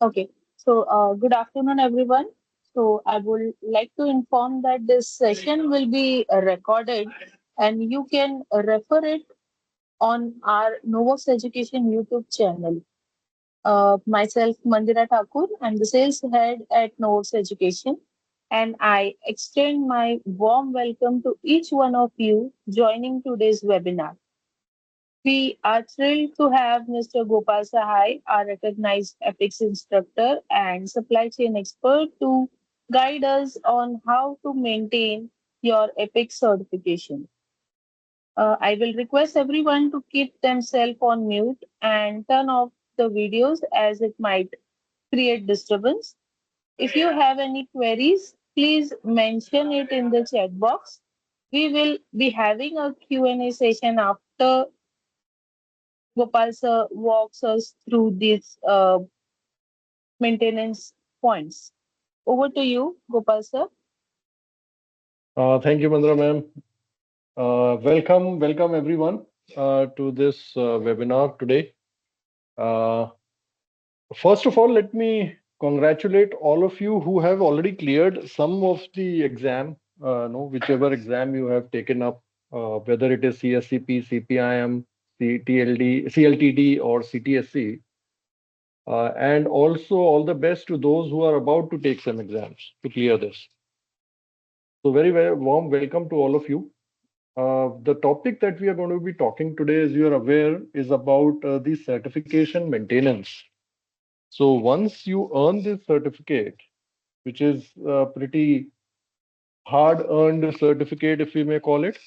Okay, so good afternoon, everyone. So I would like to inform that this session will be recorded and you can refer it on our KnoWerX Education YouTube channel. Myself, Mandira Thakur, I'm the sales head at KnoWerX Education, and I extend my warm welcome to each one of you joining today's webinar. We are thrilled to have Mr. Gopal Sahai, our recognized APICS instructor and supply chain expert, to guide us on how to maintain your APICS certification. I will request everyone to keep themselves on mute and turn off the videos as it might create disturbance. If you have any queries, please mention it in the chat box. We will be having a Q&A session after Gopal sir walks us through these maintenance points. Over to you, Gopal sir. Thank you, Mandra ma'am. Welcome everyone to this webinar today. Uh, First of all, let me congratulate all of you who have already cleared some of the exam, no, whichever exam you have taken up, whether it is CSCP, CPIM, CTLD, CLTD, or CTSC. And also all the best to those who are about to take some exams to clear this. So very warm welcome to all of you. The topic that we are going to be talking today, as you are aware, is about the certification maintenance. So once you earn this certificate, which is a pretty hard-earned certificate, if we may call it,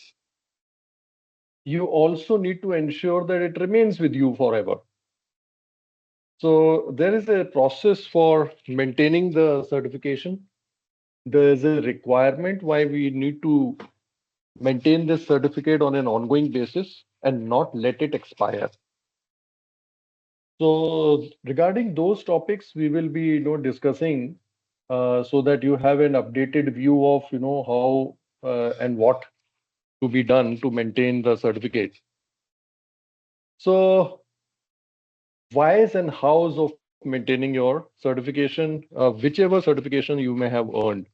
you also need to ensure that it remains with you forever. So there is a process for maintaining the certification. There is a requirement why we need to maintain this certificate on an ongoing basis and not let it expire. So regarding those topics, we will be discussing so that you have an updated view of how and what to be done to maintain the certificate. So whys and hows of maintaining your certification, whichever certification you may have earned.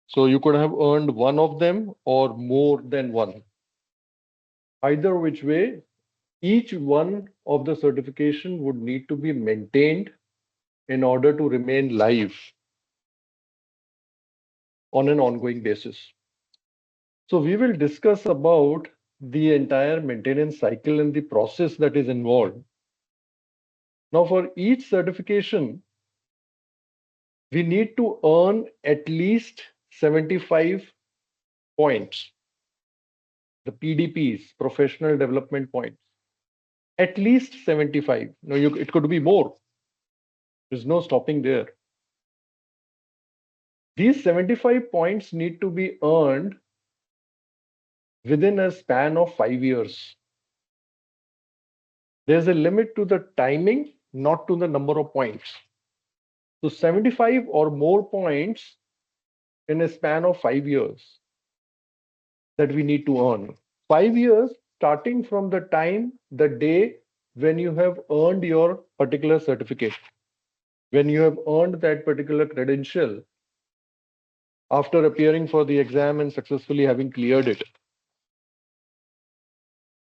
So you could have earned one of them or more than one. Either which way, each one of the certification would need to be maintained in order to remain live on an ongoing basis. So we will discuss about the entire maintenance cycle and the process that is involved. Now, for each certification, we need to earn at least 75 points, the PDPs, professional development points. At least 75. No, it could be more. There's no stopping there. These 75 points need to be earned within a span of 5 years. There's a limit to the timing, not to the number of points. So 75 or more points in a span of 5 years that we need to earn. 5 years starting from the time, the day when you have earned your particular certificate, when you have earned that particular credential after appearing for the exam and successfully having cleared it.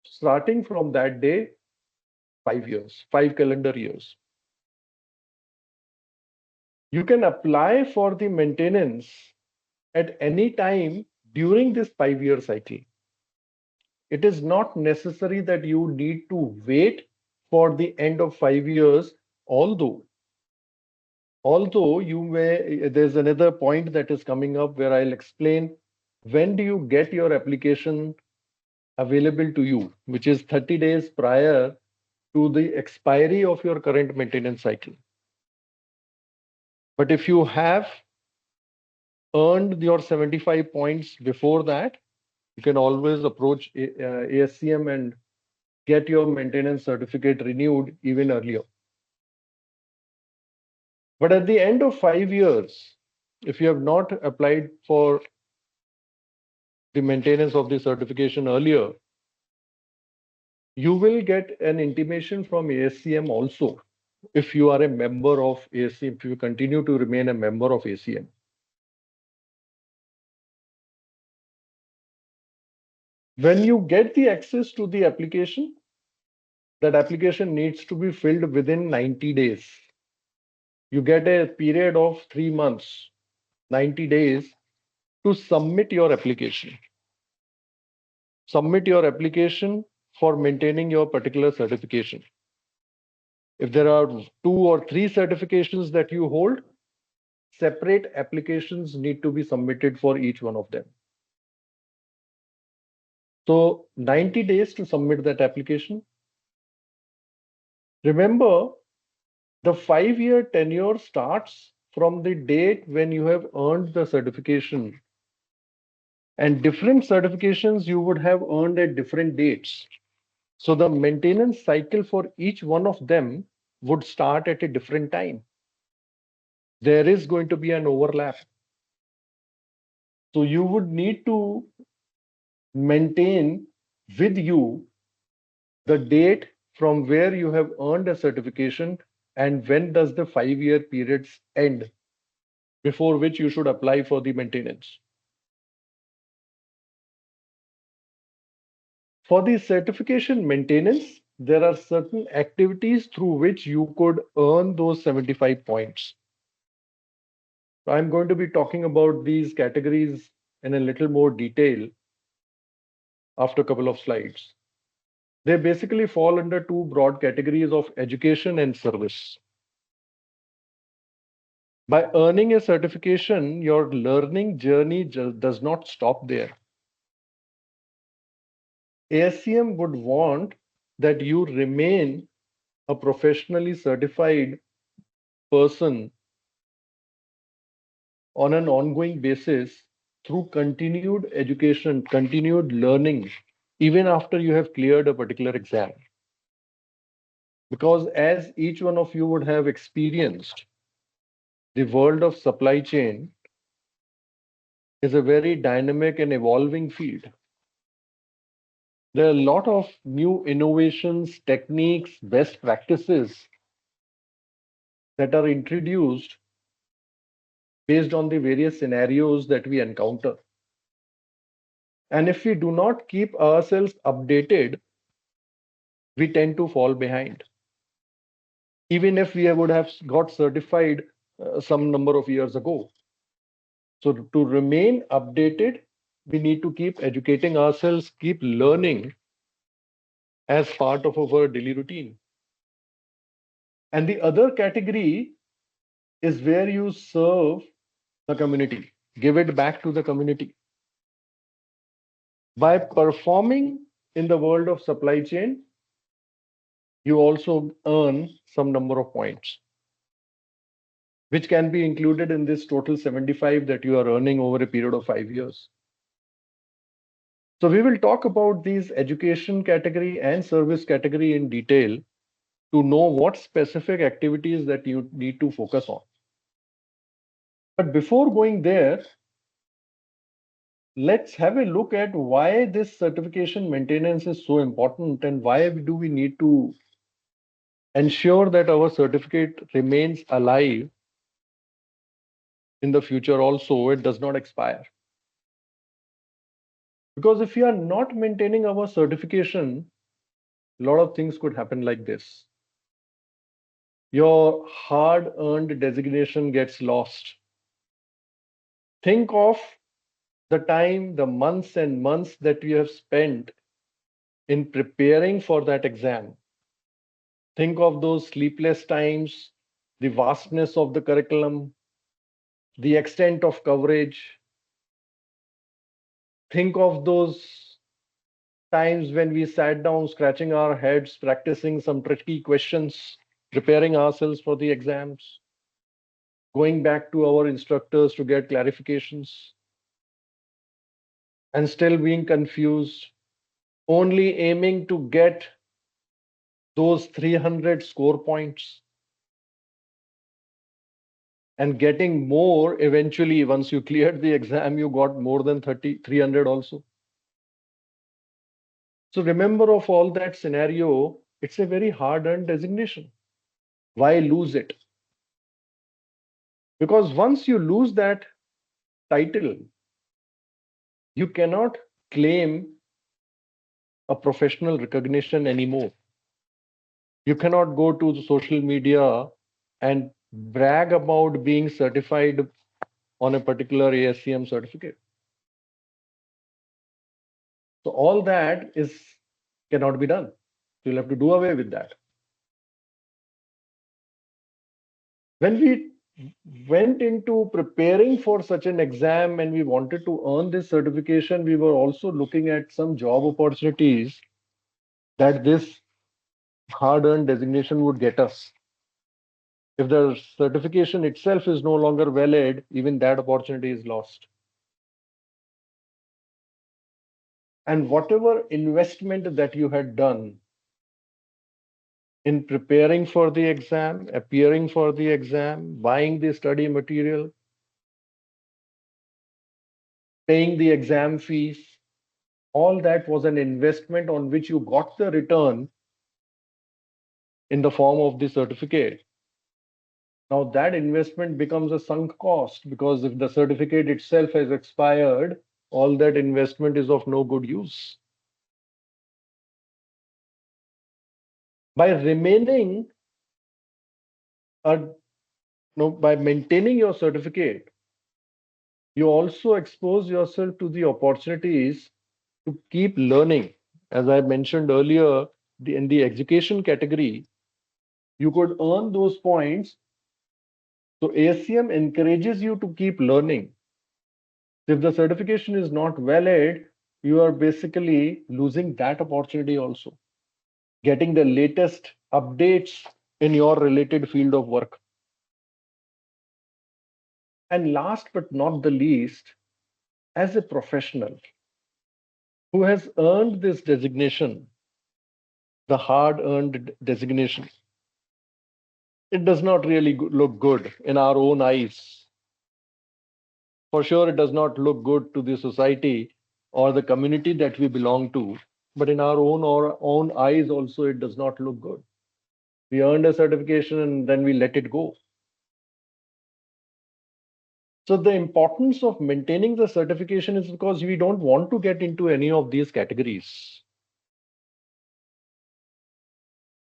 Starting from that day, 5 years, 5 calendar years. You can apply for the maintenance at any time during this 5 year cycle. It is not necessary that you need to wait for the end of 5 years, although you may, there's another point that is coming up where I'll explain when do you get your application available to you, which is 30 days prior to the expiry of your current maintenance cycle. But if you have earned your 75 points before that, you can always approach ASCM and get your maintenance certificate renewed even earlier. But at the end of 5 years, if you have not applied for the maintenance of the certification earlier, you will get an intimation from ASCM also if you are a member of ASCM, if you continue to remain a member of ACM. When you get the access to the application, that application needs to be filled within 90 days. You get a period of 3 months, 90 days to submit your application. Submit your application for maintaining your particular certification. If there are 2 or 3 certifications that you hold, separate applications need to be submitted for each one of them. So 90 days to submit that application. Remember, the 5-year tenure starts from the date when you have earned the certification, and different certifications you would have earned at different dates. So the maintenance cycle for each one of them would start at a different time. There is going to be an overlap. So you would need to maintain with you the date from where you have earned a certification and when does the 5-year periods end before which you should apply for the maintenance. For the certification maintenance, there are certain activities through which you could earn those 75 points. I'm going to be talking about these categories in a little more detail after a couple of slides. They basically fall under 2 broad categories of education and service. By earning a certification, your learning journey does not stop there. ASCM would want that you remain a professionally certified person on an ongoing basis through continued education, continued learning, even after you have cleared a particular exam. Because as each one of you would have experienced, the world of supply chain is a very dynamic and evolving field. There are a lot of new innovations, techniques, best practices that are introduced based on the various scenarios that we encounter. And if we do not keep ourselves updated, we tend to fall behind. Even if we would have got certified some number of years ago. So to remain updated, we need to keep educating ourselves, keep learning as part of our daily routine. And the other category is where you serve the community, give it back to the community. By performing in the world of supply chain, you also earn some number of points, which can be included in this total 75 that you are earning over a period of 5 years. So we will talk about these education category and service category in detail to know what specific activities that you need to focus on. But before going there, let's have a look at why this certification maintenance is so important and why do we need to ensure that our certificate remains alive in the future also, it does not expire. Because if you are not maintaining our certification, a lot of things could happen like this. Your hard earned designation gets lost. Think of the time, the months and months that you have spent in preparing for that exam. Think of those sleepless times, the vastness of the curriculum, the extent of coverage. Think of those times when we sat down scratching our heads, practicing some tricky questions, preparing ourselves for the exams, going back to our instructors to get clarifications, and still being confused, only aiming to get those 300 score points and getting more eventually. Once you cleared the exam, you got more than 300 also. So remember, of all that scenario, it's a very hard earned designation. Why lose it? Because once you lose that title, you cannot claim a professional recognition anymore. You cannot go to the social media and brag about being certified on a particular ASCM certificate. So all that is cannot be done. You'll have to do away with that. When we went into preparing for such an exam and we wanted to earn this certification, we were also looking at some job opportunities that this hard earned designation would get us. If the certification itself is no longer valid, even that opportunity is lost. And whatever investment that you had done in preparing for the exam, appearing for the exam, buying the study material, paying the exam fees, all that was an investment on which you got the return in the form of the certificate. Now that investment becomes a sunk cost because if the certificate itself has expired, all that investment is of no good use. By remaining a, no, by maintaining your certificate, you also expose yourself to the opportunities to keep learning. As I mentioned earlier, in the education category, you could earn those points. So ASCM encourages you to keep learning. If the certification is not valid, you are basically losing that opportunity also, getting the latest updates in your related field of work. And last but not the least, as a professional who has earned this designation, the hard earned designation, it does not really look good in our own eyes. For sure, it does not look good to the society or the community that we belong to, but in our own eyes also, it does not look good. We earned a certification and then we let it go. So the importance of maintaining the certification is because we don't want to get into any of these categories.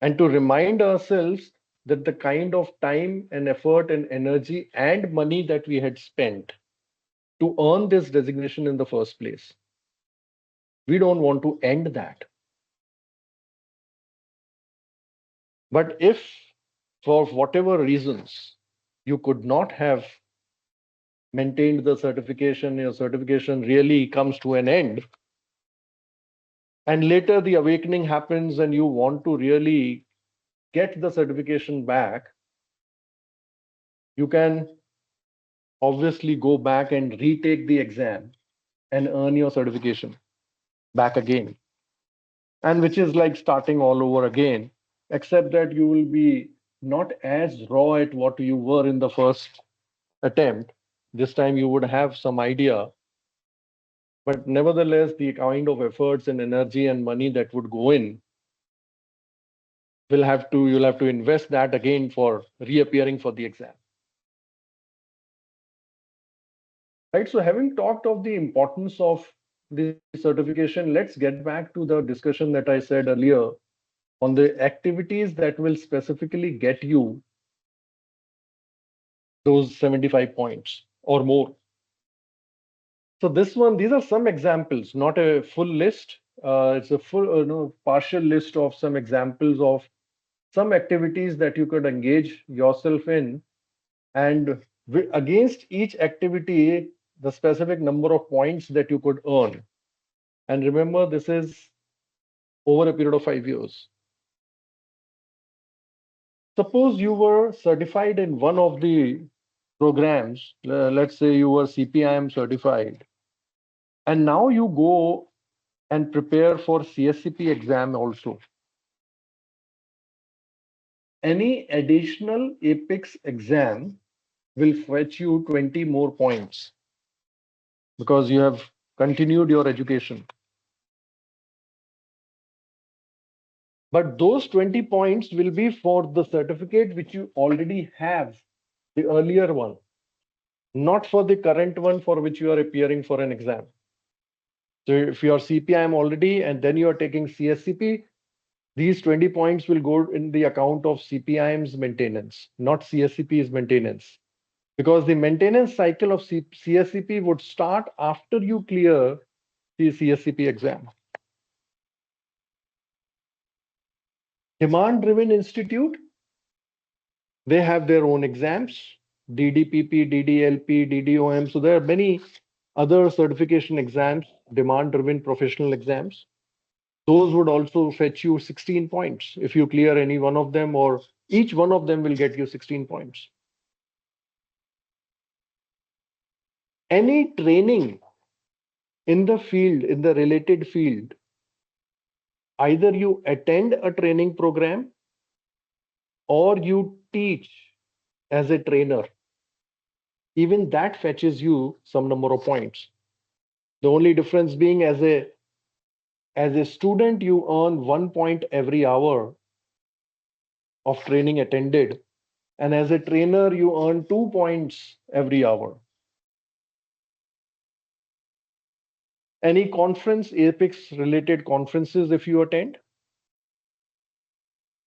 And to remind ourselves that the kind of time and effort and energy and money that we had spent to earn this designation in the first place, we don't want to end that. But if for whatever reasons you could not have maintained the certification, your certification really comes to an end, and later the awakening happens and you want to really get the certification back, you can obviously go back and retake the exam and earn your certification back again. And which is like starting all over again, except that you will be not as raw at what you were in the first attempt. This time you would have some idea, but nevertheless, the kind of efforts and energy and money that would go in you'll have to invest that again for reappearing for the exam. Right. So having talked of the importance of the certification, let's get back to the discussion that I said earlier on the activities that will specifically get you those 75 points or more. So these are some examples, not a full list. It's a full, no, partial list of some examples of some activities that you could engage yourself in, and against each activity, the specific number of points that you could earn. And remember, this is over a period of 5 years. Suppose you were certified in one of the programs, let's say you were CPIM certified, and now you go and prepare for CSCP exam also. Any additional APICS exam will fetch you 20 more points because you have continued your education. But those 20 points will be for the certificate which you already have, the earlier one, not for the current one for which you are appearing for an exam. So if you are CPIM already and then you are taking CSCP, these 20 points will go in the account of CPIM's maintenance, not CSCP's maintenance. Because the maintenance cycle of CSCP would start after you clear the CSCP exam. Demand Driven Institute, they have their own exams, DDPP, DDLP, DDOM. So there are many other certification exams, demand driven professional exams. Those would also fetch you 16 points if you clear any one of them, or each one of them will get you 16 points. Any training in the field, in the related field, either you attend a training program or you teach as a trainer, even that fetches you some number of points. The only difference being as a student, you earn 1 point every hour of training attended. And as a trainer, you earn 2 points every hour. Any conference, APICS related conferences, if you attend,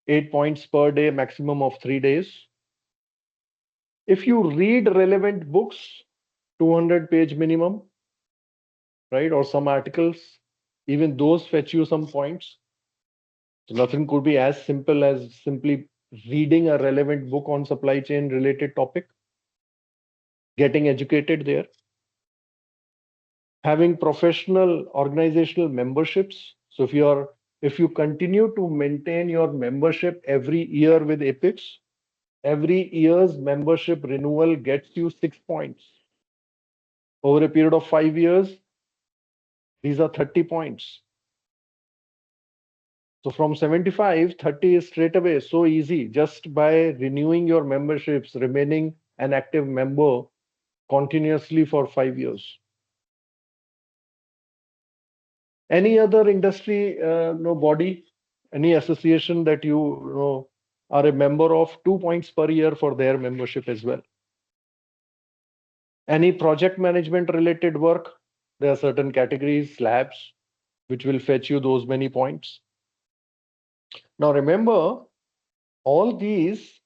8 points per day, maximum of 3 days. If you read relevant books, 200-page minimum, right? Or some articles, even those fetch you some points. So nothing could be as simple as simply reading a relevant book on supply chain related topic, getting educated there, having professional organizational memberships. So if you continue to maintain your membership every year with APICS, every year's membership renewal gets you 6 points. Over a period of 5 years, these are 30 points. So from 75, 30 is straight away so easy just by renewing your memberships, remaining an active member continuously for 5 years. Any other industry no body, any association that you are a member of, 2 points per year for their membership as well. Any project management related work, there are certain categories, slabs, which will fetch you those many points. Now remember, all these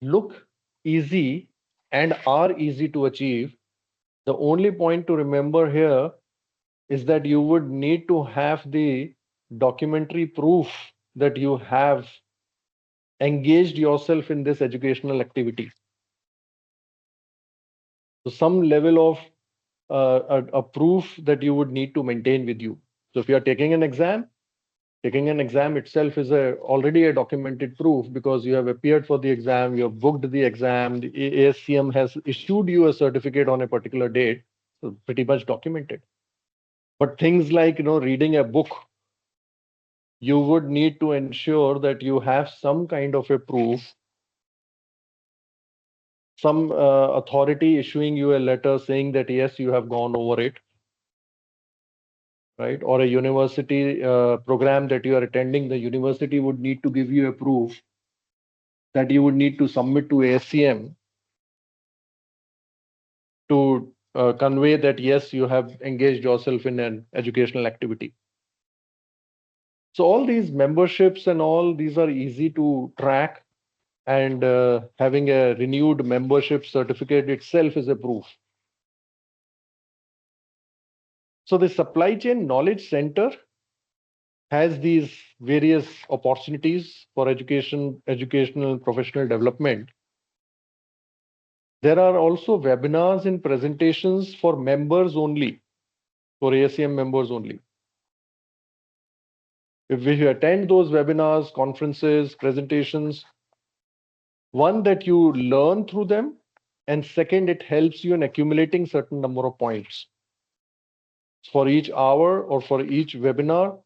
look easy and are easy to achieve. The only point to remember here is that you would need to have the documentary proof that you have engaged yourself in this educational activity. So some level of a proof that you would need to maintain with you. So if you are taking an exam itself is already a documented proof because you have appeared for the exam, you have booked the exam, the ASCM has issued you a certificate on a particular date, so pretty much documented. But things like reading a book, you would need to ensure that you have some kind of a proof, some authority issuing you a letter saying that yes, you have gone over it, right? Or a university program that you are attending, the university would need to give you a proof that you would need to submit to ASCM to convey that yes, you have engaged yourself in an educational activity. So all these memberships and all these are easy to track, and having a renewed membership certificate itself is a proof. So the Supply Chain Knowledge Center has these various opportunities for educational and professional development. There are also webinars and presentations for members only, for ASCM members only. If you attend those webinars, conferences, presentations, one, that you learn through them, and second, it helps you in accumulating certain number of points. For each hour or for each webinar,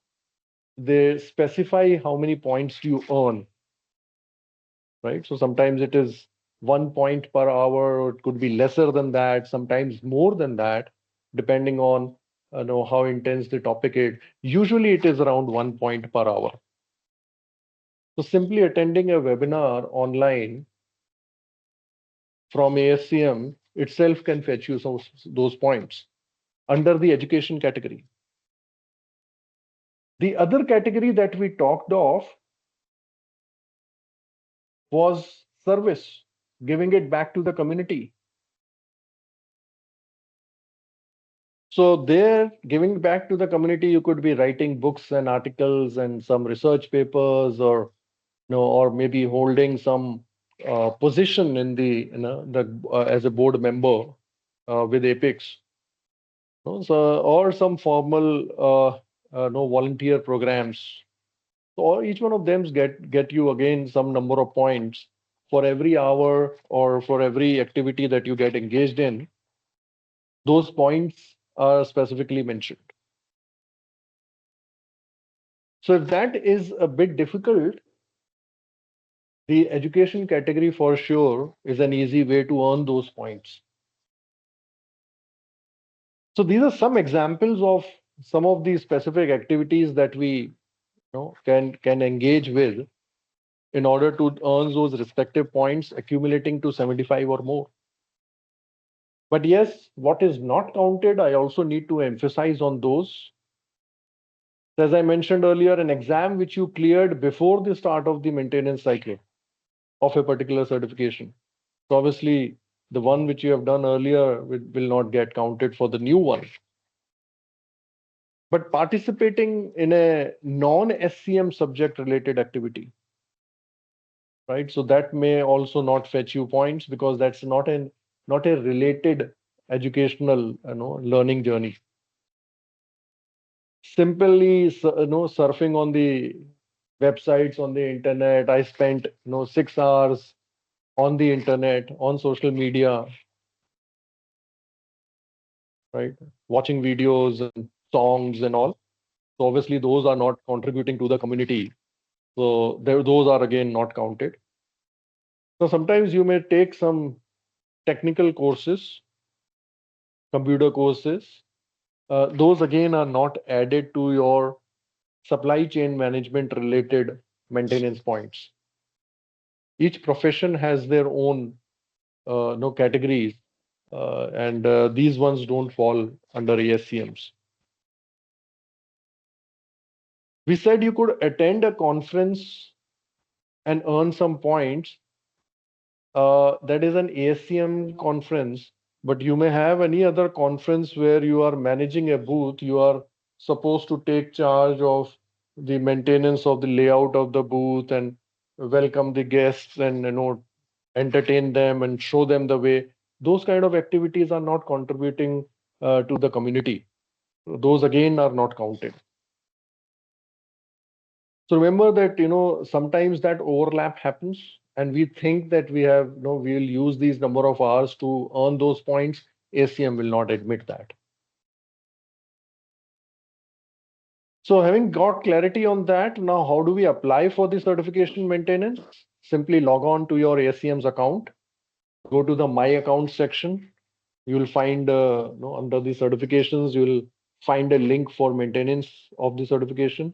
they specify how many points do you earn, right? So sometimes it is 1 point per hour, or it could be lesser than that, sometimes more than that, depending on know how intense the topic is. Usually it is around 1 point per hour. So simply attending a webinar online from ASCM itself can fetch you some those points under the education category. The other category that we talked of was service, giving it back to the community. So there, giving back to the community, you could be writing books and articles and some research papers, or or maybe holding some position in the the as a board member with APICS. So or some formal no volunteer programs. So each one of them get you again some number of points for every hour or for every activity that you get engaged in. Those points are specifically mentioned. So if that is a bit difficult, the education category for sure is an easy way to earn those points. So these are some examples of some of these specific activities that we can engage with in order to earn those respective points, accumulating to 75 or more. But yes, what is not counted, I also need to emphasize on those. As I mentioned earlier, an exam which you cleared before the start of the maintenance cycle of a particular certification. So obviously, the one which you have done earlier will not get counted for the new one. But participating in a non-SCM subject related activity, right? So that may also not fetch you points because that's not a related educational learning journey. Simply surfing on the websites on the internet. I spent 6 hours on the internet, on social media, right? Watching videos and songs and all. So obviously those are not contributing to the community. So those are again not counted. So sometimes you may take some technical courses, computer courses. Those again are not added to your supply chain management related maintenance points. Each profession has their own no categories, and these ones don't fall under ASCMs. We said you could attend a conference and earn some points. That is an ASCM conference, but you may have any other conference where you are managing a booth. You are supposed to take charge of the maintenance of the layout of the booth and welcome the guests and entertain them and show them the way. Those kind of activities are not contributing to the community. Those again are not counted. So remember that sometimes that overlap happens, and we think that we'll use these number of hours to earn those points. ACM will not admit that. So having got clarity on that, now how do we apply for the certification maintenance? Simply log on to your ACM's account, go to the My Account section. You will find under the certifications, you will find a link for maintenance of the certification.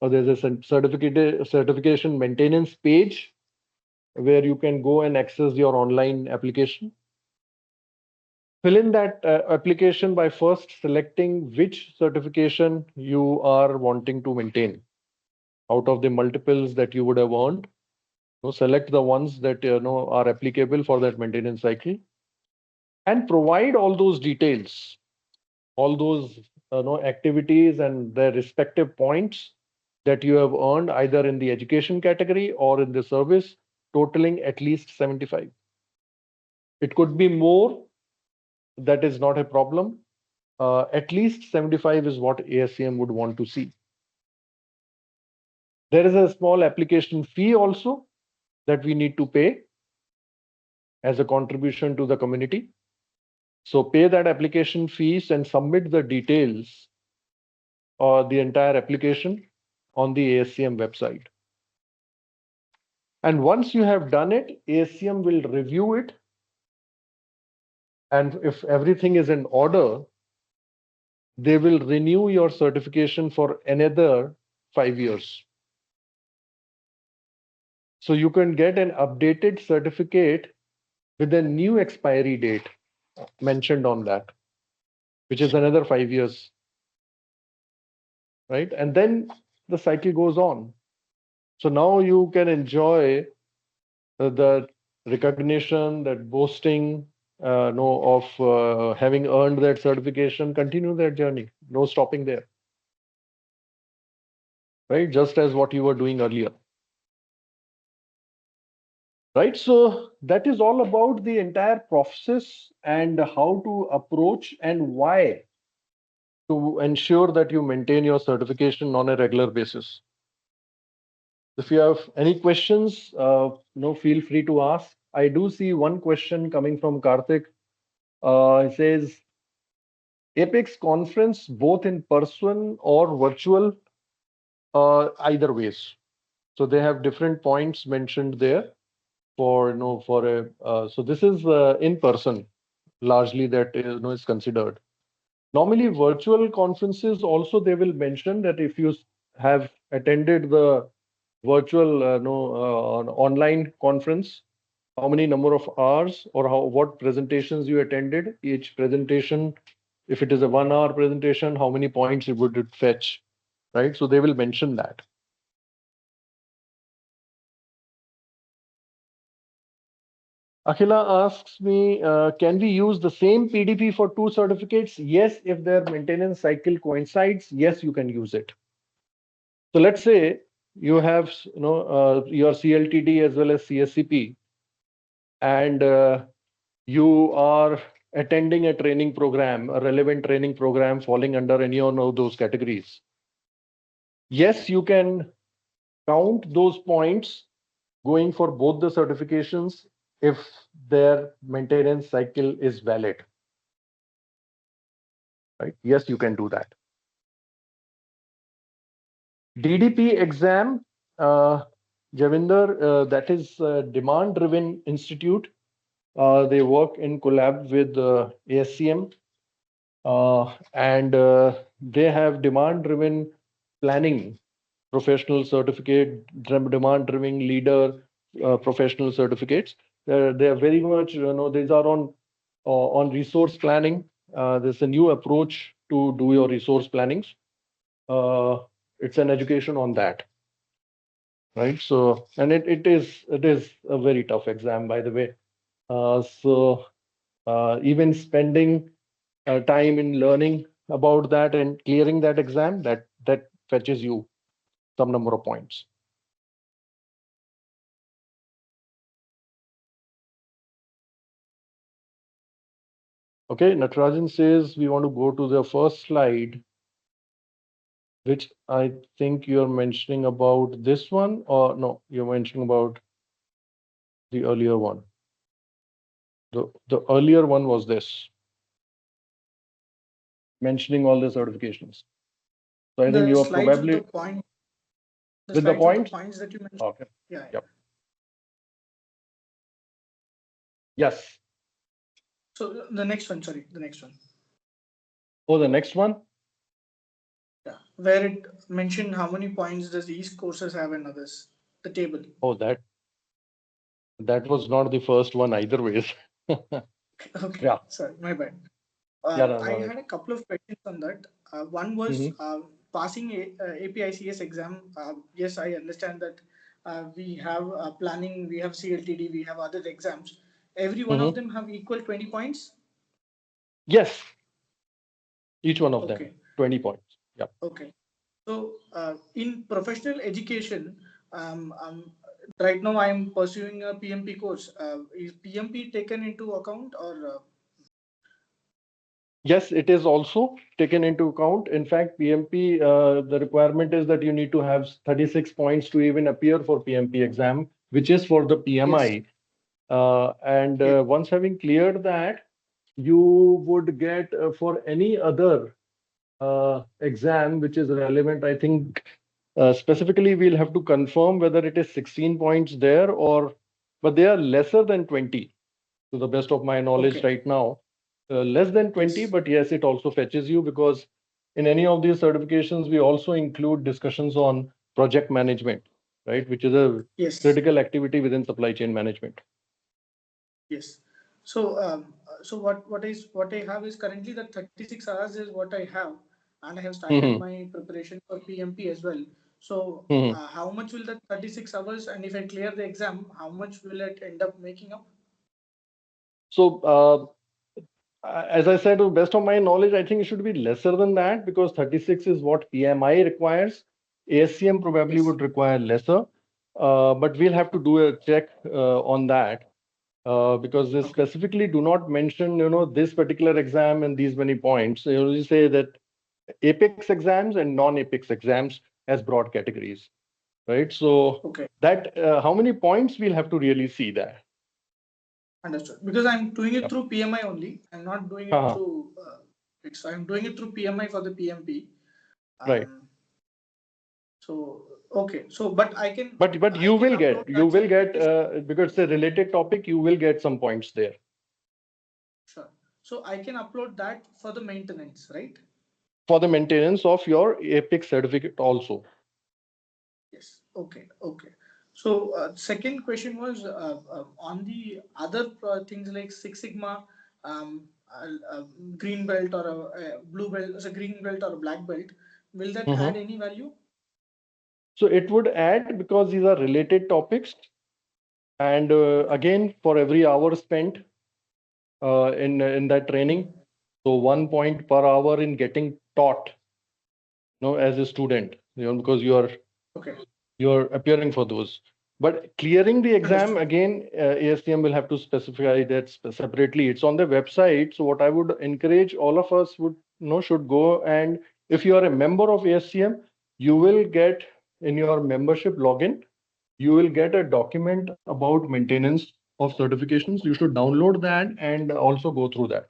Or there's a certification maintenance page where you can go and access your online application. Fill in that application by first selecting which certification you are wanting to maintain. Out of the multiples that you would have earned, select the ones that are applicable for that maintenance cycle and provide all those details, all those activities and their respective points that you have earned either in the education category or in the service, totaling at least 75. It could be more, that is not a problem. At least 75 is what ASCM would want to see. There is a small application fee also that we need to pay as a contribution to the community. So pay that application fees and submit the details or the entire application on the ASCM website. And once you have done it, ASCM will review it. And if everything is in order, they will renew your certification for another 5 years. So you can get an updated certificate with a new expiry date mentioned on that, which is another 5 years, right? And then the cycle goes on. So now you can enjoy the recognition, that boasting, no, of having earned that certification, continue that journey. No stopping there, right? Just as what you were doing earlier, right? So that is all about the entire process and how to approach and why to ensure that you maintain your certification on a regular basis. If you have any questions, feel free to ask. I do see one question coming from Karthik. It says, APICS conference both in person or virtual, either ways. So they have different points mentioned there for for a. So this is in person largely that is considered. Normally, virtual conferences also they will mention that if you have attended the virtual online conference, how many number of hours or what presentations you attended. Each presentation, if it is a 1 hour presentation, how many points it would fetch, right? So they will mention that. Akhila asks me, can we use the same PDP for two certificates? Yes, if their maintenance cycle coincides, yes, you can use it. So let's say you have your CLTD as well as CSCP, and you are attending a training program, a relevant training program falling under any one of those categories. Yes, you can count those points going for both the certifications if their maintenance cycle is valid. Right? Yes, you can do that. DDP exam, Javinder, that is demand driven institute. They work in collab with ASCM, and they have demand driven planning professional certificate, demand driven leader professional certificates. They are very much, these are on resource planning. There's a new approach to do your resource plannings. It's an education on that, right? So, and it is a very tough exam, by the way. Even spending time in learning about that and clearing that exam, that fetches you some number of points. Okay, Natarajan says we want to go to the first slide, which I think you're mentioning about this one, or no, you're mentioning about the earlier one. The earlier one was this, mentioning all the certifications. So I think The you are slides with the probably point, the with the slides with the points. points that you mentioned. Okay. Yeah. Yep. Yes. So the next one, sorry, the next one. Oh, the next one. Yeah, where it mentioned how many points does each courses have and others. The table. Oh, that was not the first one either ways. Okay, Yeah. sorry, my bad. Yeah, no, I no, had a couple of questions on that. One was mm-hmm. passing APICS exam. Yes, I understand that we have planning, we have CLTD, we have other exams. Every one of Mm-hmm. them have equal 20 points. Yes, each one of them, Okay. 20 points. Yeah. Okay. So, in professional education, right now I am pursuing a PMP course. Is PMP taken into account or? Yes, it is also taken into account. In fact, PMP, the requirement is that you need to have 36 points to even appear for PMP exam, which is for the Yes. PMI. And Yes. once having cleared that, you would get for any other exam which is relevant. I think specifically we'll have to confirm whether it is 16 points there or, but they are lesser than 20 to the best of my knowledge Okay. right now. Less than 20, Yes. but yes, it also fetches you because in any of these certifications, we also include discussions on project management, right? Which is a Yes. critical activity within supply chain management. Yes. So, what I have is currently that 36 hours is what I have, and I have started Mhm. my preparation for PMP as well. So, Mhm. how much will that 36 hours, and if I clear the exam, how much will it end up making up? So, as I said, to the best of my knowledge, I think it should be lesser than that because 36 is what PMI requires. ASCM probably Yes. would require lesser, but we'll have to do a check on that because they Okay. specifically do not mention, this particular exam and these many points. They only say that APICS exams and non-APICS exams as broad categories, right? So Okay. that how many points we'll have to really see that. Understood. Because I'm doing it Yeah. through PMI only. I'm not doing it Uh-huh. through. I'm doing it through PMI for the PMP. Right. Um, so okay. So, but But I you can will upload get you that will get certification. because it's a related topic, you will get some points there Sure. So I can upload that for the maintenance, right? for the maintenance of your APIC certificate also. Yes. Okay. Okay. So second question was on the other things like Six Sigma, green belt or a blue belt, so green belt or a black belt. Will that add Mhm. any value? So it would add because these are related topics, and Okay. again for every hour spent in that training, so 1 point per hour in getting taught, as a student, because Okay. you're appearing for those. But clearing the exam, Understood. again, ASTM will have to specify that separately. It's on the website. So what I would encourage all of us would should go, and if you are a member of ASTM, you will get in your membership login, you will get a document about maintenance of certifications. You should download that and also go through that.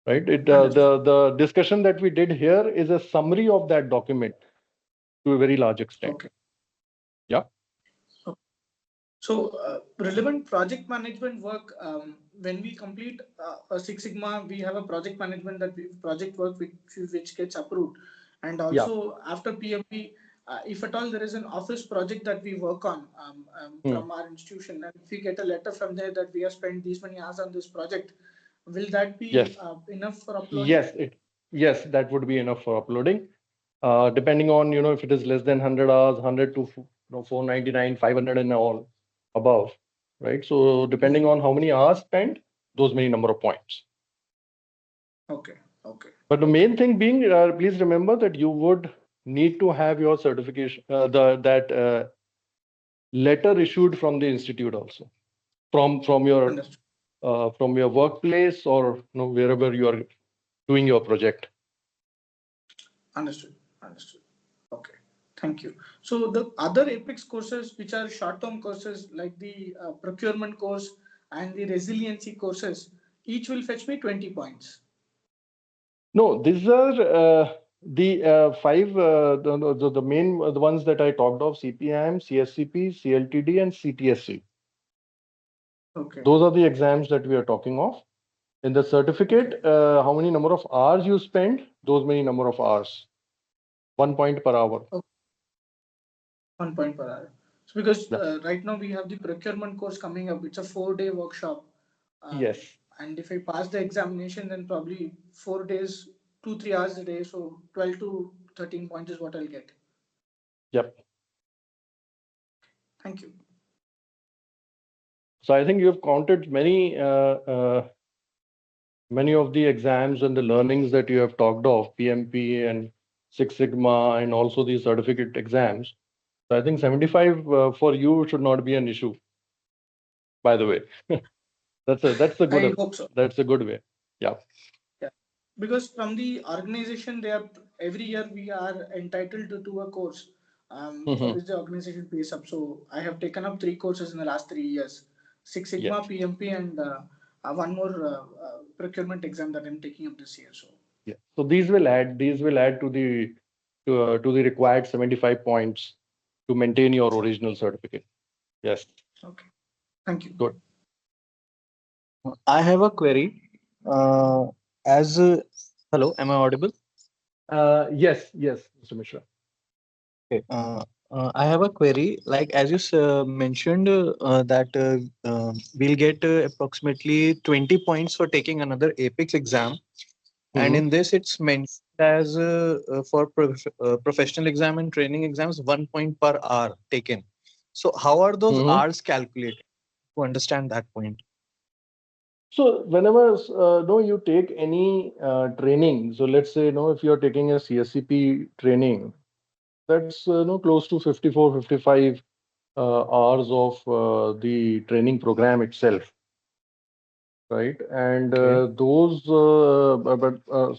Right? Understood. The discussion that we did here is a summary of that document to a very large extent. Okay. Yeah. So, relevant project management work, when we complete a Six Sigma, we have a project management project work which gets approved. And Yeah. also after PMP, if at all there is an office project that we work on Hmm. from our institution, and if we get a letter from there that we have spent these many hours on this project, will that Yes. be enough for uploading? Yes. Yes, that would be enough for uploading. Depending on, if it is less than 100 hours, 100 to 499, 500 and all above, right? So depending Mhm. on how many hours spent, those many number of points. Okay. Okay. But the Okay. main thing being, please remember that you would need to have your certification, that letter issued from the institute also, Understood. from your workplace or wherever you are doing your project. Understood. Understood. Okay. Thank you. So the other APICS courses, which are short-term courses like the procurement course and the resiliency courses, each will fetch me 20 points. No, these are the five, the main the ones that I talked of: CPIM, CSCP, CLTD, and CTSC. Okay. Those are the exams that we are talking of. In the Okay. certificate, how many number of hours you spend, those many number of hours, 1 point per hour. Okay. 1 point per hour. So because Yeah. right now we have the procurement course coming up. It's a 4-day workshop. Yes. And if I pass the examination, then probably 4 days, 2, 3 hours a day. So 12 to 13 points is what I'll get. Yep. Thank you. So I think you have counted many of the exams and the learnings that you have talked of, PMP and Six Sigma, and also the certificate exams. So I think 75 for you should not be an issue, by the way. I hope so. That's a good way. Yeah. Yeah, because from the organization, they are every year we are entitled to do a course for Hmm. which the organization pays up. So I have taken up 3 courses in the last 3 years: Six Yes. Sigma, PMP, and one more procurement exam that I'm taking up this year. So Yeah. So these will add to the required 75 points to maintain your sure. original certificate. Yes. Okay. Thank you. Good. I have a query. As Hello, am I audible? Yes, Mr. Mishra. Okay. I have a query. Like as you mentioned that we'll get approximately 20 points for taking another APICS exam, and Mm-hmm. in this it's mentioned as for professional exam and training exams 1 point per hour taken. So how are those Mm-hmm. hours calculated to understand that point? So whenever no, you take any training, so let's say no, if you're taking a CSCP training, that's no close to 54, 55 hours of the training program itself, right? And Okay.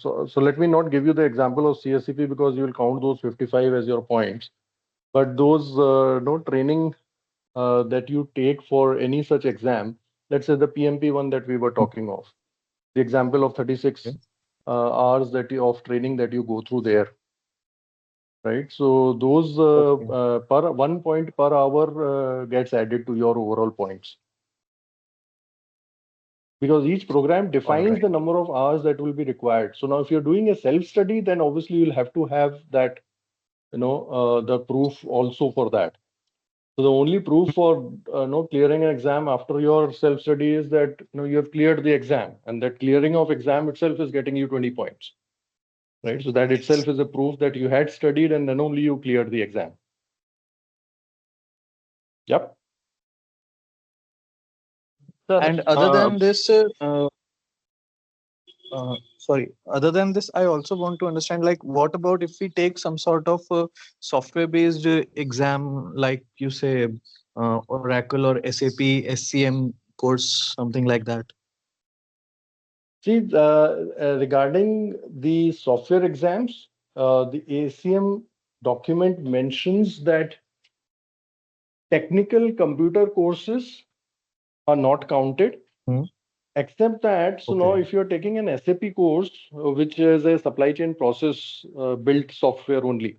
so let me not give you the example of CSCP because you will count those 55 as your points. But those no training that you take for any such exam, let's say the PMP one that we were talking of, the example of 36 Okay. hours of training that you go through there, right? So those Okay. per 1 point per hour gets added to your overall points because each program All defines right. the number of hours that will be required. So now if you're doing a self study, then obviously you'll have to have that, the proof also for that. So the only proof for no clearing an exam after your self study is that you have cleared the exam, and that clearing of exam itself is getting you 20 points, right? So that itself is a proof that you had studied and then only you cleared the exam. Yep. Sir, And other than this, sorry, other than this, I also want to understand like what about if we take some sort of software based exam, like you say Oracle or SAP SCM course, something like that. See, regarding the software exams, the ASCM document mentions that technical computer courses are not counted, Hmm. except that, so now Okay. if you're taking an SAP course, which is a supply chain process built software only,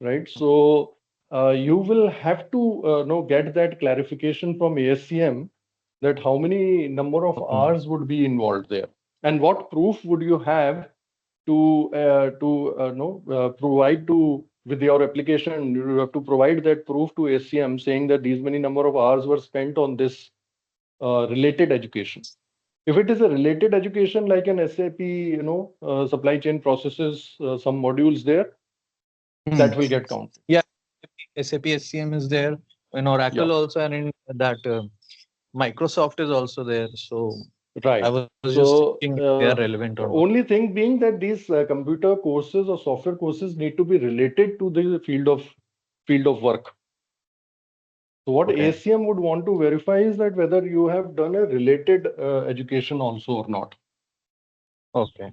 right? So you will have to get that clarification from ASCM that how many number of Okay. hours would be involved there, and what proof would you have to no provide to with your application. You have to provide that proof to ASCM saying that these many number of hours were spent on this related education. If it is a related education like an SAP, supply chain processes, some modules there, Hmm. that will get counted. Yeah, SAP SCM is there, in Yeah, Oracle also, and in that Microsoft is also there. So I right. was just So thinking if they are relevant or the not. only thing being that these computer courses or software courses need to be related to the field of work. So what Okay. ASCM would want to verify is that whether you have done a related education also or not. Okay.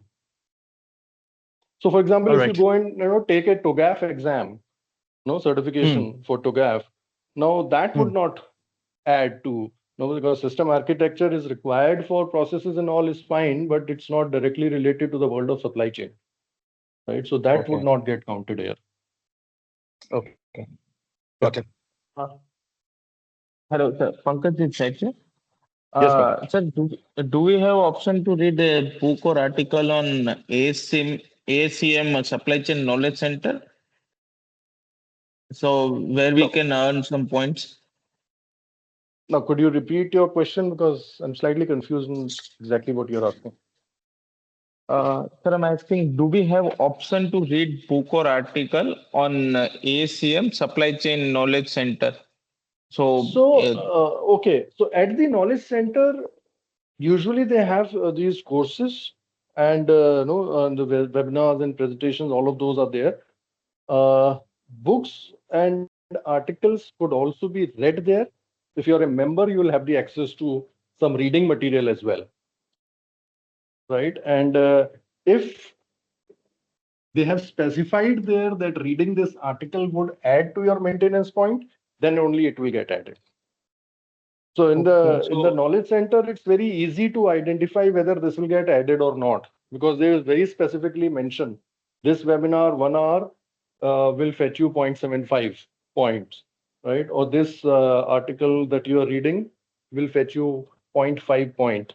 So for example, All if you right. go and take a TOGAF exam, no Hmm. certification for TOGAF, now that Hmm. would not add to, no, because system architecture is required for processes and all is fine, but it's not directly related to the world of supply chain, right? So that would Okay. not get counted here. Okay. Got it. Yeah. uh, hello, sir. Pankaj this side, sir. Yes, Pankaj. Sir, do we have option to read a book or article on ASCM Supply Chain Knowledge Center? So where we No. can earn some points. Now, could you repeat your question because I'm slightly confused in exactly what you're asking. Sir, I'm asking, do we have option to read book or article on ASCM Supply Chain Knowledge Center? So, So, okay. So at the knowledge center, usually they have these courses and the webinars and presentations, all of those are there. Books and articles could also be read there. If you're a member, you will have the access to some reading material as well, right? And if they have specified there that reading this article would add to your maintenance point, then only it will get added. So in Okay. the So knowledge center, it's very easy to identify whether this will get added or not because they is very specifically mentioned this webinar 1 hour will fetch you 0.75 points, right? Or this article that you are reading will fetch you zero point 0.5 point,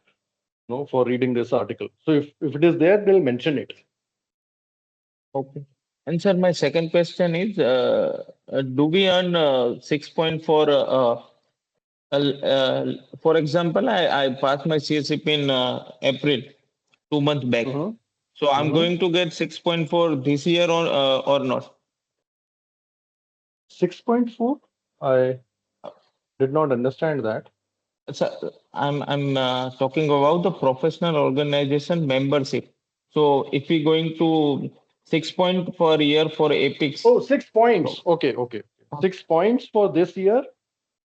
for reading this article. So if it is there, they'll mention it. Okay. And sir, my second question is, do we earn 6.4? For example, I passed my CSCP in April, 2 months back. Mm-hmm. So I'm Mm-hmm. going to get 6.4 this year or not? 6.4? I did not understand that. So I'm talking about the professional organization membership. So if we going to 6 point per year for APICS, Oh, 6 points. so Okay, okay. 6 points for this year.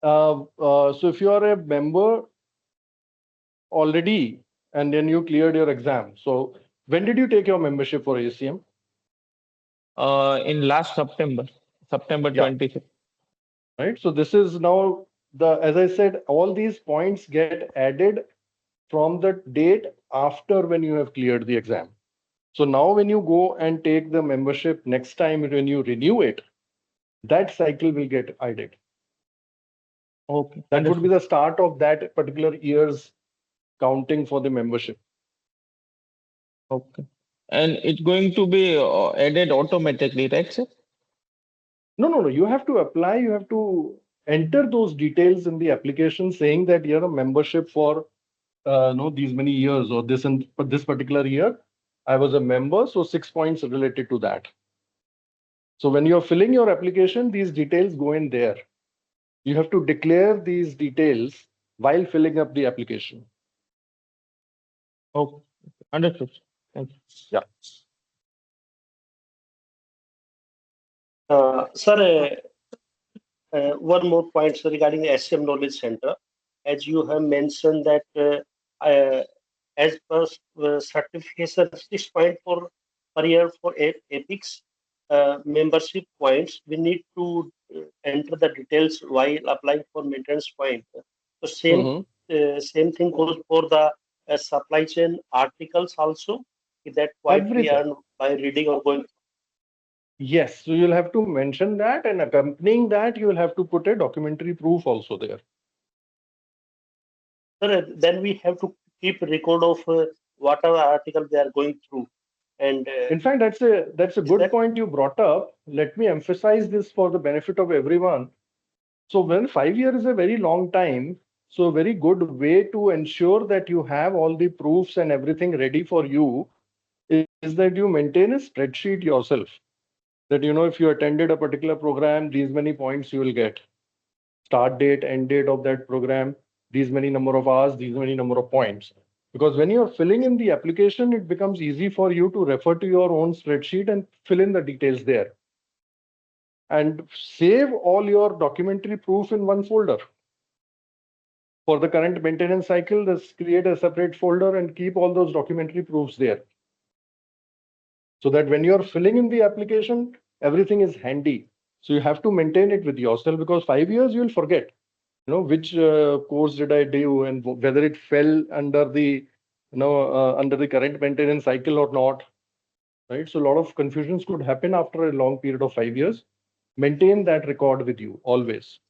So if you are a member already and then you cleared your exam. So when did you take your membership for ACM? in last September, September Yeah, 25th. right. So this is now as I said, all these points get added from the date after when you have cleared the exam. So now when you go and take the membership next time when you renew it, that cycle will get added. Okay, That would be understood. the start of that particular year's counting for the membership. Okay. And it's going to be added automatically, right, sir? No, no, no. You have to apply. You have to enter those details in the application saying that you're a membership for no these many years or this and this particular year. I was a member, so 6 points related to that. So when you're filling your application, these details go in there. You have to declare these details while filling up the application. Okay, understood. Thank you. Yeah. Sir, one more point sir, regarding the ASCM Knowledge Center. As you have mentioned that as per certification 6.4 per year for APICS membership points, we need to enter the details while applying for maintenance point. So Mhm. same thing goes for the supply chain articles also. That point we Everything. earn by reading or going. Yes. So you'll have to mention that, and accompanying that, you will have to put a documentary proof also there. Sir, then we have to keep record of whatever article they are going through. And In fact, that's a is good that point you brought up. Let me emphasize this for the benefit of everyone. So when 5 years is a very long time, so a very good way to ensure that you have all the proofs and everything ready for you is that you maintain a spreadsheet yourself. That if you attended a particular program, these many points you will get. Start date, end date of that program, these many number of hours, these many number of points. Because when you're filling in the application, it becomes easy for you to refer to your own spreadsheet and fill in the details there. And save all your documentary proof in one folder. For the current maintenance cycle, just create a separate folder and keep all those documentary proofs there. So that when you're filling in the application, everything is handy. So you have to maintain it with yourself because 5 years you'll forget. Which course did I do and whether it fell under the current maintenance cycle or not, right? So a lot of confusions could happen after a long period of 5 years. Maintain that record with you always.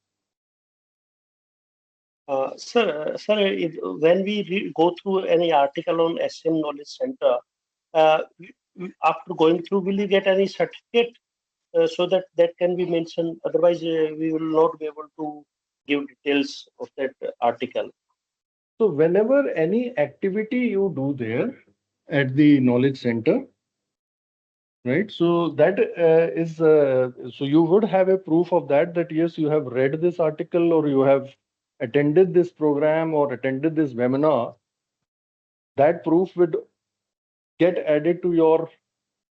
when we go through any article on SM Knowledge Center, after going through, will you get any certificate so that that can be mentioned? Otherwise, we will not be able to give details of that article. So whenever any activity you do there at the knowledge center, right? So that so you would have a proof of that yes, you have read this article or you have attended this program or attended this webinar. That proof would get added to your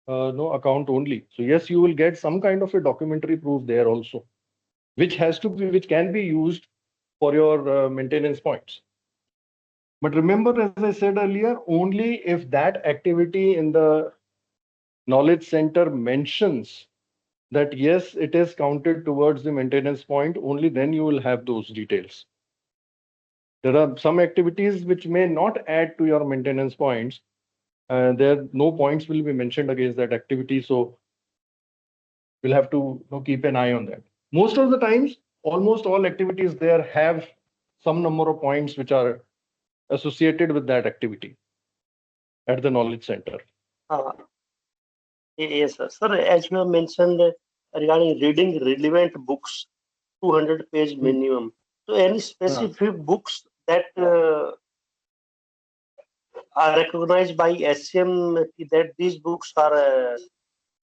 no account only. So yes, you will get some kind of a documentary proof there also, which can be used for your maintenance points. But remember, as I said earlier, only if that activity in the knowledge center mentions that yes, it is counted towards the maintenance point, only then you will have those details. There are some activities which may not add to your maintenance points. There no points will be mentioned against that activity. So we'll have to keep an eye on that. Most of the times, almost all activities there have some number of points which are associated with that activity at the knowledge center. Uh, Yes, sir. Sir, as you have mentioned regarding reading relevant books, 200-page minimum. So, any specific books that are recognized by ASCM that these books are,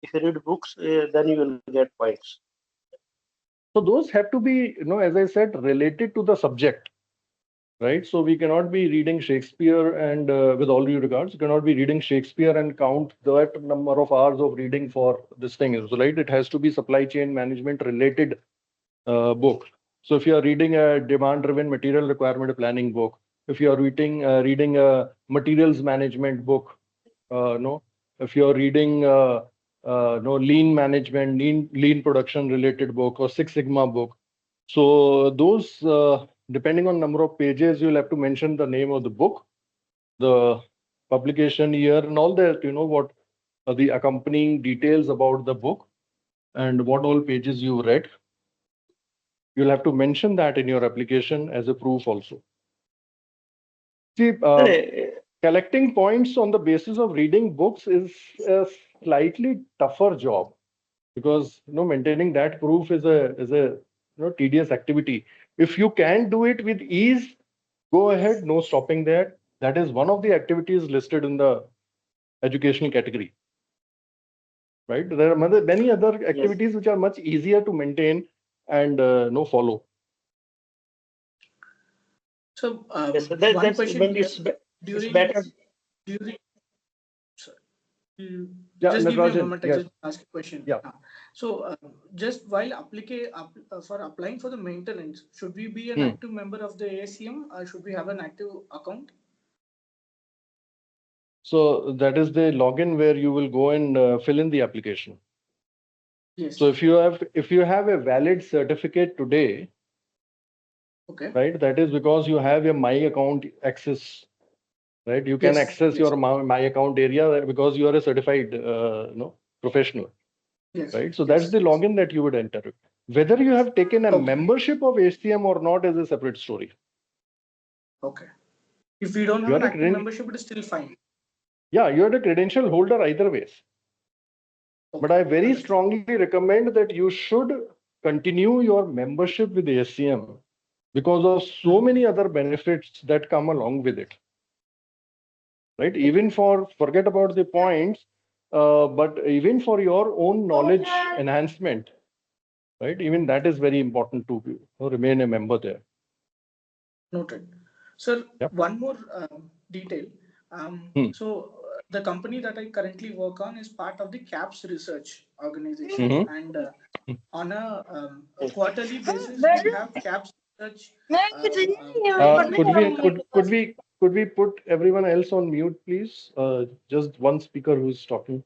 if you read books, then you will get points. So those have to be, as I said, related to the subject, right? So we cannot be reading Shakespeare and, with all due regards, you cannot be reading Shakespeare and count that number of hours of reading for this thing, right? It has to be supply chain management related book. So if you are reading a demand-driven material requirement planning book, if you are reading a materials management book, no, if you are reading no lean management, lean production related book or Six Sigma book, so those depending on number of pages, you'll have to mention the name of the book, the publication year, and all that. What are the accompanying details about the book and what all pages you read. You'll have to mention that in your application as a proof also. See, collecting points on the basis of reading books is a slightly tougher job because maintaining that proof is a tedious activity. If you can do it with ease, go ahead, no stopping there. That is one of the activities listed in the educational category. Right? There are many other activities which are much easier to maintain and follow. So Yes, sir. one question It's during better. Sorry, Yeah, just give me a Natarajan, moment. I yes. just ask a question. Yeah. So just while for applying for the maintenance, should we be an active member of the ASCM? Or should we have an active account? So that is the login where you will go and fill in the application. Yes. So if you have a valid certificate today, okay, right, that is because you have your My Account access, right? You can access your My Account area because you are a certified professional, yes, right? So that's the login that you would enter. Whether you have taken a membership of ASCM or not is a separate story. Okay. If we don't have an active membership, it is still fine. Yeah, you are a credential holder either ways. But I very strongly recommend that you should continue your membership with ASCM because of so many other benefits that come along with it. Right? Even forget about the points, but even for your own knowledge enhancement, right? Even that is very important to remain a member there. Noted. Sir, one more detail. So the company that I currently work on is part of the CAPS research organization, and on a quarterly basis, we have CAPS research. Could we put everyone else on mute, please? Just one speaker who's talking.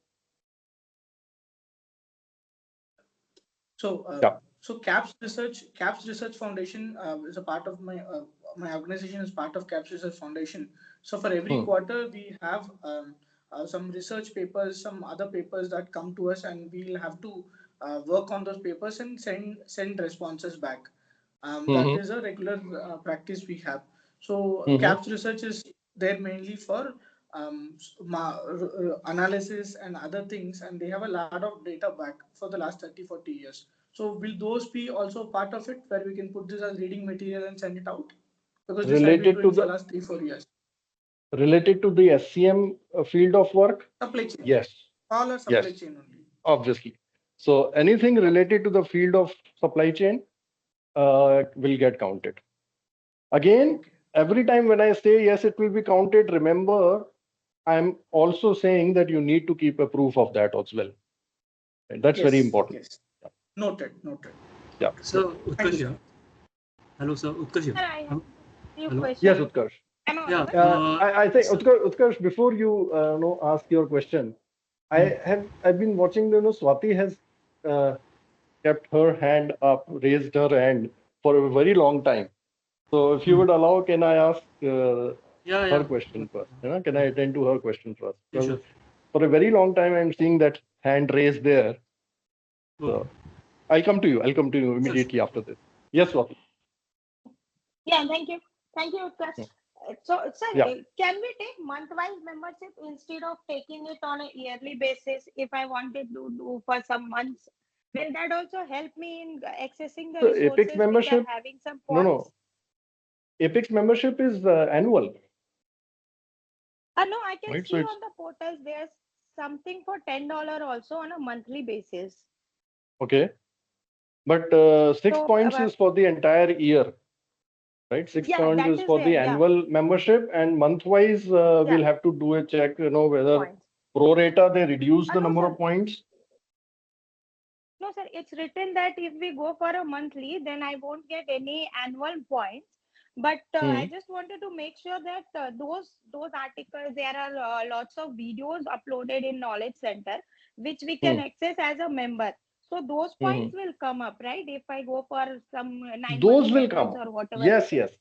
So CAPS Research Foundation is a part of my organization is part of CAPS Research Foundation. So for every quarter we have some research papers, some other papers that come to us, and we'll have to work on those papers and send responses back. That is a regular practice we have. So CAPS Research is there mainly for analysis and other things, and they have a lot of data back for the last 30-40 years. So will those be also part of it, where we can put this as reading material and send it out? Because this I've been doing for the last 3-4 years. Related to the SCM field of work? Supply chain. Yes. All are supply chain only. Obviously. So anything related to the field of supply chain will get counted. Again, every time when I say yes, it will be counted, remember, I'm also saying that you need to keep a proof of that as well. And that's very important. Yes. Noted. Yeah. So, Utkarsh. Hello, sir. Utkarsh. Hello. Yes, Utkarsh. Yeah. I think Utkarsh, before you ask your question, I've been watching. Swati has kept her hand up, raised her hand for a very long time. So if you would allow, can I ask her question first? Can I attend to her question first? Because for a very long time, I'm seeing that hand raised there. So I'll come to you. Immediately after this. Yes, Swati. Yeah, thank you. Thank you, Utkarsh. So, sir, Yeah. can we take month-wise membership instead of taking it on a yearly basis? If I wanted to do for some months, will that also help me in accessing the So APICS resources which are membership, having some no. points? APICS membership is annual, No, I can right? So see it's on the portals there's something for $10 also on a monthly basis. okay. But 6 So, points is for the entire year, right? Six yeah, points that is is for the there. Yeah, annual membership, and month-wise, yeah, we'll have to do a check, whether points. pro rata they reduce the No, number sir. of points. No, sir, it's written that if we go for a monthly, then I won't get any annual points. But Hmm. I just wanted to make sure that those articles, there are lots of videos uploaded in Knowledge Center, which we can Hmm. access as a member. So those Hmm. points will come up, right? If I go for some 9 months Those will membership come. or whatever it Yes, is, yes,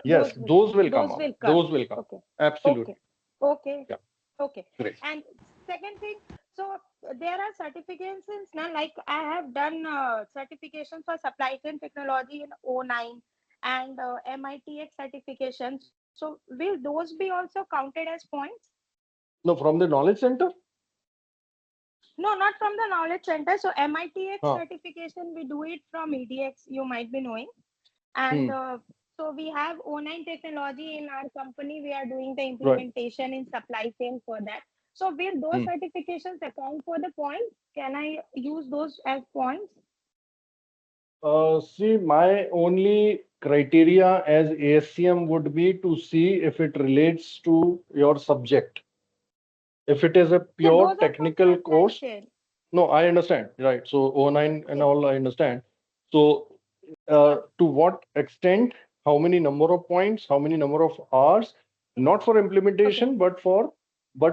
yes. those will Those will come those up. will come. Those will come. Okay, okay, Absolutely. okay, Yeah. okay. Great. And second thing, so there are certifications now, like I have done certifications for supply chain technology in '09 and MITx certification. So will those be also counted as points? No, from the knowledge center. No, not from the knowledge center. So MITx Huh. certification, we do it from EDX, you might be knowing. And Hmm. so we have '09 technology in our company. We are doing the Right. implementation in supply chain for that. So will those Hmm. certifications account for the points? Can I use those as points? See, my only criteria as ASCM would be to see if it relates to your subject. If it is a Yeah, pure those are for technical supply course, chain. no, I understand, right? So O9 and Yeah. all, I understand. So, Yeah. to what extent, how many number of points, how many number of hours, not for Okay. implementation, but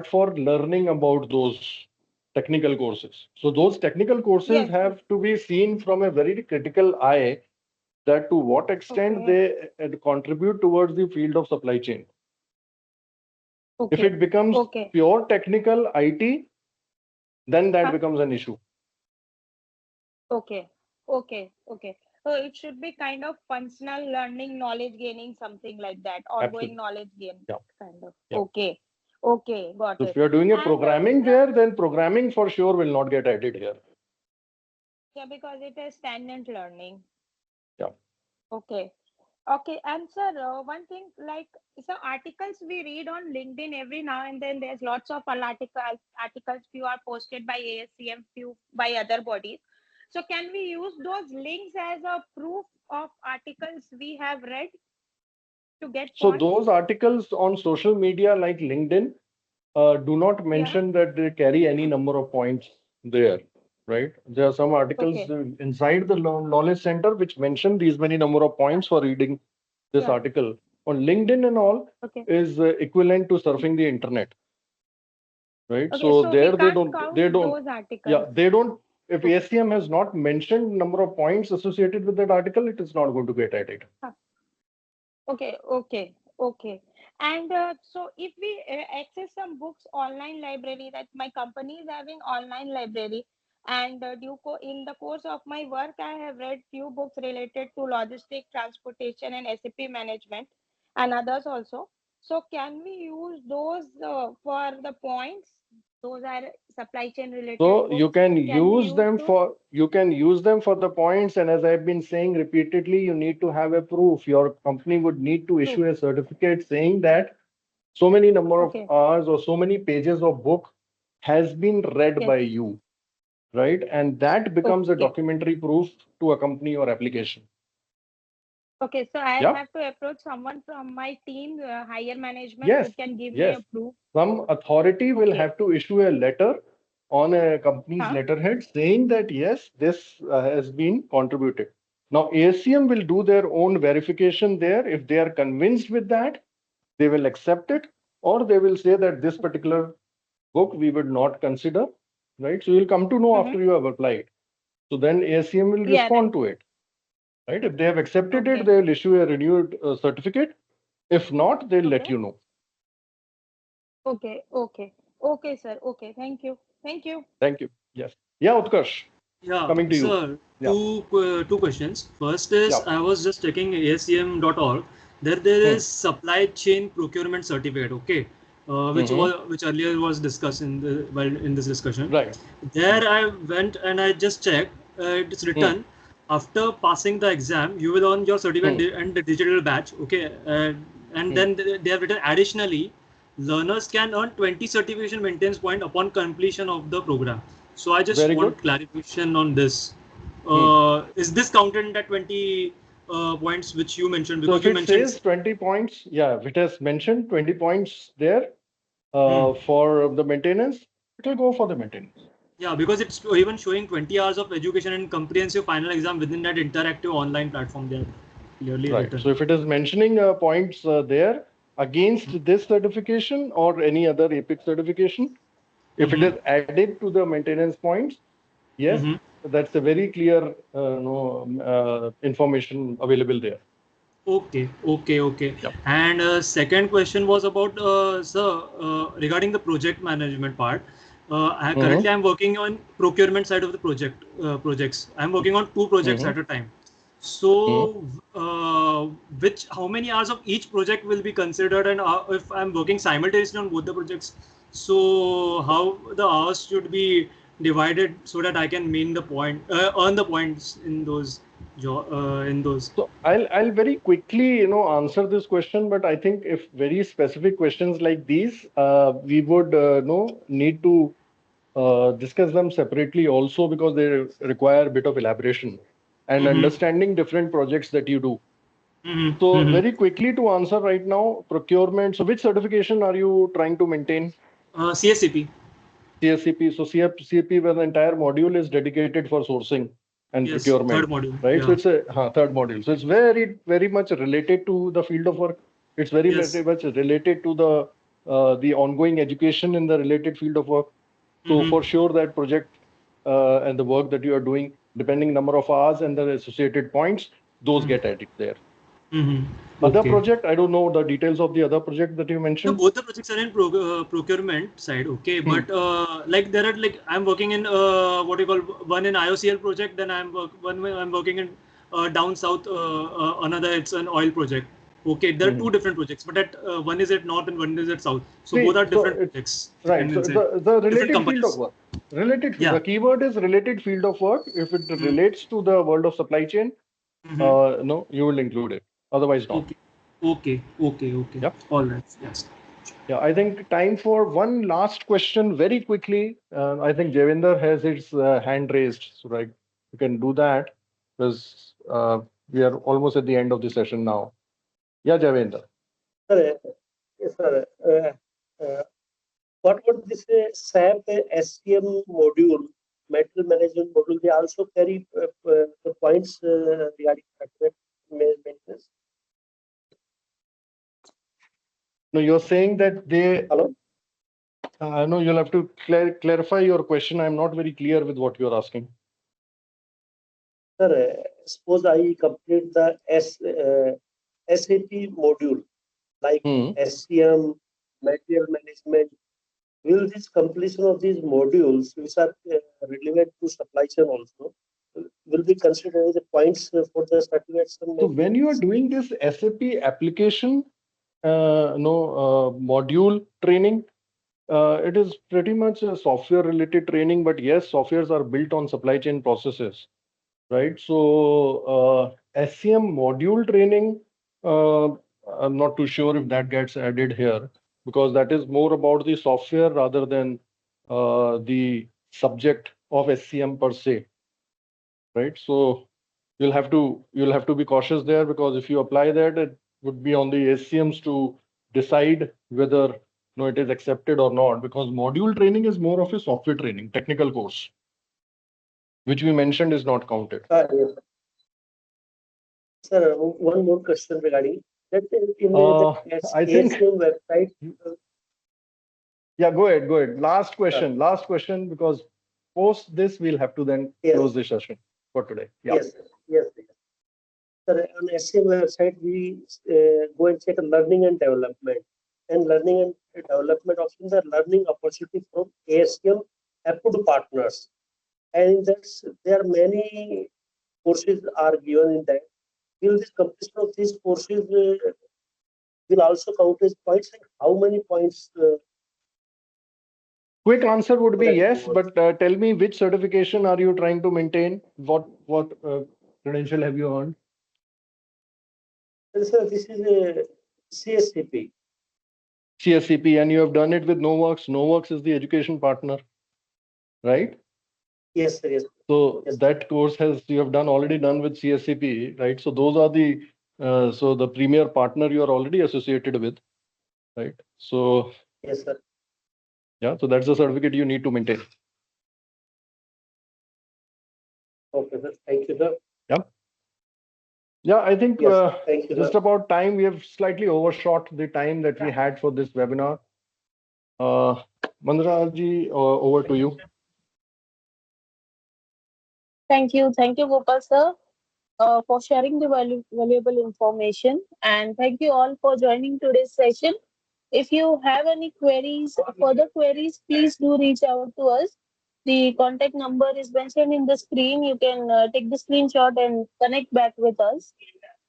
for learning about those technical courses. So those technical courses Yes. Yes. have to be seen from a very critical eye, that to what extent Okay. they contribute towards the field of supply chain. If Okay. it becomes Okay. pure technical IT, then that Huh? becomes an issue. Okay. Okay. Okay. So it should be kind of functional learning, knowledge gaining, something like that, ongoing Absolutely. knowledge gain, Yeah. kind of. Yeah. Okay. Okay. Got If it. you are doing a And programming sir, there, then programming for sure will not get added here. yeah, because it is standard learning. Yeah. Okay. Okay. And sir, one thing like, so articles we read on LinkedIn every now and then, there's lots of articles, few are posted by ASCM, few by other bodies. So can we use those links as a proof of articles we have read to get So points? those articles on social media like LinkedIn do not Yeah. mention that they carry any number of points there, right? There are some articles Okay. inside the knowledge center which mention these many number of Yeah. points for reading this Yeah. article. On LinkedIn and all Okay. is equivalent to surfing the internet, right? Okay. So So we there can't count they don't, those yeah, articles. they don't. If Okay. ASCM has not mentioned number of points associated with that article, it is not going to get added. Huh. Okay, okay, okay. And so if we access some books online library, that my company is having online library, and in the course of my work, I have read few books related to logistic, transportation, and SAP management, and others also. So can we use those for the points? Those are supply chain related So books. Can we use those? you can use them for the points. And as I've been saying repeatedly, you need to have a proof. Your company would need to True. issue a certificate saying that so many number of Okay. hours or so many pages of book has been read Yes. by you, right? And that becomes a Okay. documentary proof to accompany your application. Okay, so I Yeah. have to approach someone from my team, higher management, who Yes. can give me Yes. a proof. Some authority will Okay. have to issue a letter on a company's Huh? letterhead saying that yes, this has been contributed. Now, ASCM will do their own verification there. If they are convinced with that, they will accept it, or they will say that this particular book we would not consider, right? So you'll come to know Mm-hmm. after you have applied. So then ASCM will Yeah, respond right. to it, right? If they have accepted it, Okay. they will issue a renewed certificate. If not, they'll let Okay. you know. Okay. Okay. Okay, sir. Okay. Thank you. Thank you. Thank you. Yes. Yeah, Utkarsh, Yeah, coming to you. sir, Yeah. two questions. First is Yeah. I was just checking ASCM.org. there is supply chain procurement certificate, okay, which earlier was discussed in this discussion. Right. There I went and I just checked. It's written after passing the exam, you will earn your certificate and the digital badge, okay, and then they have written additionally, learners can earn 20 certification maintenance point upon completion of the program. So I just Very want good. clarification on this. Is this counted in that 20 points which you mentioned? So Because if you it mentioned. says 20 points, yeah, if it has mentioned 20 points there Hmm. for the maintenance, it will go for the maintenance. Yeah, because it's even showing 20 hours of education and comprehensive final exam within that interactive online platform they have clearly Right. written. So if it is mentioning points there against this certification or any other APICS certification, if it is added to the maintenance points, yes, that's a very clear information available there. Okay. Yep. And second question was about, sir, regarding the project management part. Currently, I'm working on procurement side of the projects. I'm working on two projects at a time. So, how many hours of each project will be considered, and if I'm working simultaneously on both the projects, so how the hours should be divided so that I can earn the points in those in those. So I'll very quickly answer this question, but I think if very specific questions like these, we would need to discuss them separately also because they require a bit of elaboration and understanding different projects that you do. So very quickly to answer right now, procurement. So which certification are you trying to maintain? CSCP. CSCP. So CSCP, where the entire module is dedicated for sourcing and Yes, third procurement, module. right? So Yeah. it's a third module. So it's very much related to the field of work. It's very Yes. much related to the ongoing education in the related field of work. So for sure that project and the work that you are doing, depending number of hours and the associated points, those get added there. Other Okay. project, I don't know the details of the other project that you No, mentioned. both the projects are in procurement side, okay. But like there are like I'm working in what you call one in IOCL project, then I'm working in down south another it's an oil project. Okay, there are two different projects, but one is at north and one is at south. So both See, are so different it's projects. You right. can So say the different related field of companies. work, related. Yeah. The keyword is related field of work. If it relates to the world of supply chain, no, you will include it. Otherwise, not. Okay. Yeah. All right. Yes. Yeah. I think time for one last question very quickly. I think Javinder has his hand raised, so right, you can do that because we are almost at the end of the session now. Yeah, Javinder. Sir, yes, sir. What would this SAP SCM module, material management module? They also carry the points regarding maintenance. No, you're saying that they. Hello. No, you'll have to clarify your question. I'm not very clear with what you're asking. Sir, suppose I complete the SAP module like SCM, material management. Will this completion of these modules, which are relevant to supply chain also, will be considered as the points for the certificates? So when you are doing this SAP application, module training, it is pretty much a software related training, but yes, softwares are built on supply chain processes, right? So SCM module training, I'm not too sure if that gets added here because that is more about the software rather than the subject of SCM per se, right? So you'll have to be cautious there because if you apply that, it would be on the ASCMs to decide whether it is accepted or not, because module training is more of a software training, technical course, which we mentioned is not counted. Yes. Sir, one more question regarding that in the I think ASCM website. Yeah, go ahead. Last question, because post this we'll have to then close the session for today. Yeah. Yes. Sir, on ASCM website, we go and check learning and development. And learning and development options are learning opportunity from ASCM approved partners. And there are many courses are given in that. Will this completion of these courses will also count as points, and how many points? Quick answer would be Would I yes, go? but tell me which certification are you trying to maintain? What credential have you earned? Sir, this is a CSCP. CSCP, and you have done it with KnoWerX. KnoWerX is the education partner, right? Yes, sir. Yes. So Yes. that course you have already done with CSCP, right? So those are the so the premier partner you are already associated with, right? So Yes, sir. yeah, so that's the certificate you need to maintain. Okay, sir. Thank you, sir. Yeah. Yeah, I think Yes, thank you, just sir. about time. We have slightly overshot the time that we had for this webinar. Mandraji, over to you. Thank you, Gopal sir, for sharing the valuable information, and thank you all for joining today's session. If you have any further queries, please do reach out to us. The contact number is mentioned in the screen. You can take the screenshot and connect back with us,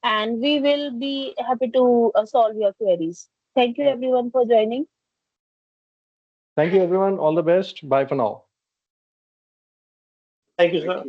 and we will be happy to solve your queries. Thank you, everyone, for joining. Thank you, everyone. All the best. Bye for now. Thank you, sir.